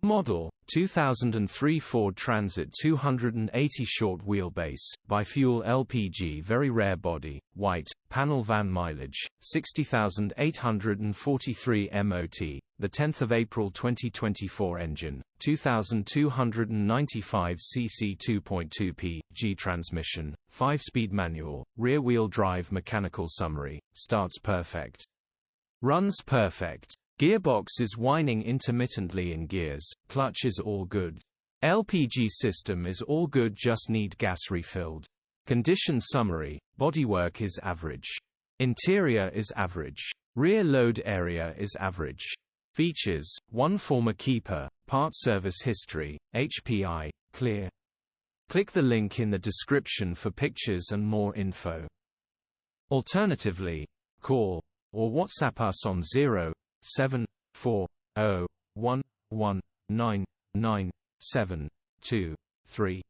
Model 2003 Ford Transit 280 short wheelbase, bi-fuel LPG, very rare body, white, panel van, mileage 60,843 MOT, the 10th of April 2024. Engine 2295 cc 2.2 G transmission, 5-speed manual, rear-wheel drive. Mechanical summary: starts perfect, runs perfect. Gearbox is whining intermittently in gears, clutch is all good. LPG system is all good, just need gas refilled. Condition summary: bodywork is average. Interior is average. Rear load area is average. Features: 1 former keeper, part service history, HPI, clear. Click the link in the description for pictures and more info. Alternatively, call or WhatsApp us on 07401199723.